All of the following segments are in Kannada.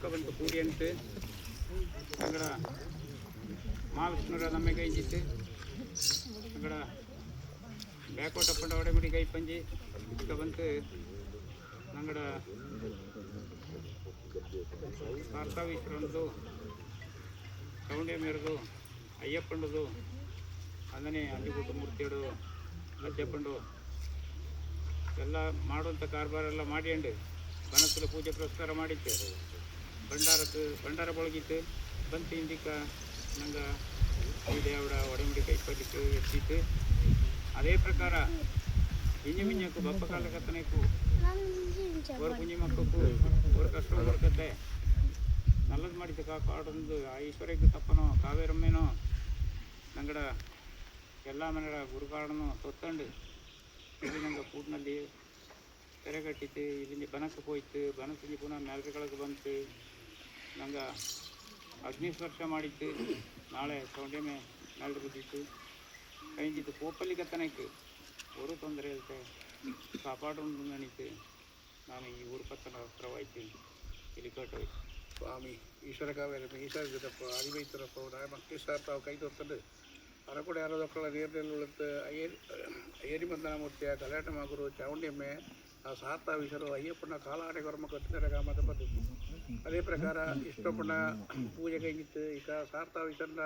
ಬೊಕ್ಕ ಬಂತು ಕೂಡಿಯಂಟು ಅಂಗಡ ಮಹಾವಿಷ್ಣುರ ನಮ್ಮೆ ಕೈಜಿತ್ತು ಅಂಗಡ ಬ್ಯಾಕೋಟ ಪಂಡ ಒಡೆಗುಡಿ ಕೈ ಪಂಜಿ ಇಕ್ಕ ಬಂತು ನಂಗಡ ಪಾರ್ಥಾವೀಶ್ವರನದು ಚೌಂಡೆ ಮೇರದು ಅಯ್ಯಪ್ಪಂಡದು ಅದನ್ನೇ ಅಂಜುಗುಟ್ಟು ಮೂರ್ತಿಯಡು ಅಜ್ಜಪ್ಪಂಡು ಎಲ್ಲ ಮಾಡುವಂಥ ಕಾರ್ಬಾರೆಲ್ಲ ಮಾಡಿಯಂಡು ಬನಸಲು ಪೂಜೆ ಪುರಸ್ಕಾರ ಮಾಡಿತ್ತು ಭಂಡಾರ ಬಳಗಿತ್ತು ಬಂತು ಇಂದಿಕ ನಂಗೆ ಈ ದೇವಡ ಒಡಂಬಡಿ ಕೈಪಲ್ಲಿತ್ತು ಎತ್ತಿತ್ತು ಅದೇ ಪ್ರಕಾರ ಇಂಜಿ ಮಿಂಜಕ್ಕೂ ಬಪ್ಪ ಕಾಲ ಕತ್ತನಕ್ಕೂ ಅವ್ರ ಕುಂಜಿ ಮಕ್ಕಕ್ಕೂ ಅವ್ರ ಕಷ್ಟ ಬರ್ಕತ್ತೆ ನಲ್ಲದು ಮಾಡಿದ್ದು ಕಾಪಾಡೊಂದು ಆ ಈಶ್ವರಕ್ಕೆ ತಪ್ಪನೋ ಕಾವೇರಮ್ಮೇನೋ ನಂಗಡ ಎಲ್ಲ ಮನೆಯ ಗುರುಕಾಡನೋ ತೊತ್ತಂಡು ಇಲ್ಲಿ ನಂಗೆ ಕೂಟ್ನಲ್ಲಿ ತೆರೆಗಟ್ಟಿತ್ತು ಇಲ್ಲಿಂದ ಬನಕ್ಕೆ ಹೋಯ್ತು ಬನಸಿಂದ ಪುನಃ ಮೆಲ್ಕೆಳಗೆ ಬಂತು ನಂಗೆ ಅಗ್ನಿಸ್ಪರ್ಶ ಮಾಡಿತ್ತು ನಾಳೆ ಸೌಂಡೆಮೆ ನೆಲ್ದು ಬಿದ್ದಿತ್ತು ಕೈಂದಿತ್ತು ಕೋಪಲ್ಲಿಗೆ ತನಕ್ಕೆ ಅವರು ತೊಂದರೆ ಇರುತ್ತೆ ಕಾಪಾಡೊಂದು ನಡೀತು ನಾನು ಈ ಊರು ಪತ್ತನ ಹತ್ರವಾಯ್ತು ಇಲ್ಲಿ ಕಟ್ಟೋಯ್ತು ಸ್ವಾಮಿ ಈಶ್ವರ ಕಾವೇರಮ್ಮ ಈಶ್ವರ ಗಿಡಪ್ಪ ಅರಿವೈತರಪ್ಪ ಮಕ್ಕಳು ಸರ್ ತಾವು ಕೈ ತೊರ್ತಂಡು ಅರಕೂಡೆ ಯಾರೋದಕ್ಕಳ ನೀರಿನಲ್ಲಿ ಉಳಿತು ಅಯ್ಯರಿ ಬಂಧನ ಮೂರ್ತಿಯ ಕಲ್ಯಾಣ ಮಗರು ಚಾವುಂಡಿಯಮ್ಮೆ ಆ ಸಾರ್ತಾವೀಶರು ಅಯ್ಯಪ್ಪನ ಕಾಲಾಡೆ ಕರ್ಮ ಕಟ್ಟಿದರೆ ಕಾಮದ ಪದ್ಧತಿ ಅದೇ ಪ್ರಕಾರ ಇಷ್ಟಪಣ್ಣ ಪೂಜೆ ಕೈಗಿತ್ತು ಈಗ ಸಾರ್ತಾವೀಶನ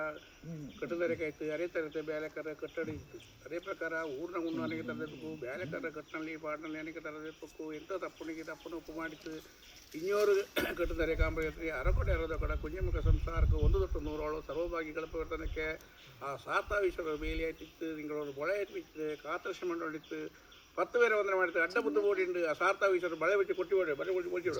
ಕಟ್ಟಿದರೆ ಕೈತು ಅರೆ ತರತೆ ಬ್ಯಾಲೆಕರ ಕಟ್ಟಡಿ ಇತ್ತು ಅದೇ ಪ್ರಕಾರ ಊರಿನ ಉಣ್ಣನಿಗೆ ತರಬೇಕು ಬ್ಯಾಲೆಕರ ಕಟ್ಟನಲ್ಲಿ ಪಾಡ್ನಲ್ಲಿ ಅನೇಕ ತರಬೇಕು ಎಂಥ ತಪ್ಪನಿಗೆ ತಪ್ಪನ್ನು ಉಪ್ಪು ಮಾಡಿತ್ತು ಇನ್ನೂರು ಕಟ್ಟಿದರೆ ಕಾಂಬಯತ್ರಿ ಅರಕೋಟೆ ಅರದ ಕಡೆ ಕುಂಜಮುಖ ಸಂಸಾರಕ್ಕೆ ಒಂದು ದೊಡ್ಡ ನೂರೋಳು ಸರ್ವಭಾಗಿಗಳ ಪ್ರವರ್ತನಕ್ಕೆ ಆ ಸಾರ್ತಾವೀಶ್ವರ ಬೇಲಿ ಆಯ್ತಿತ್ತು ನಿಂಗಳವರು ಬೊಳೆ ಎತ್ತಿತ್ತು ಕಾತರ್ಶ ಮಂಡಳಿತ್ತು 10 പേരെ വന്ദനം എടുത്ത് അഡ്ഡപുത്ത് പോയിട്ടുണ്ട് ആ സാർത്താവീശ്വരർ ബള വെച്ച് കൊട്ടി പോയി ബല കൊട്ടി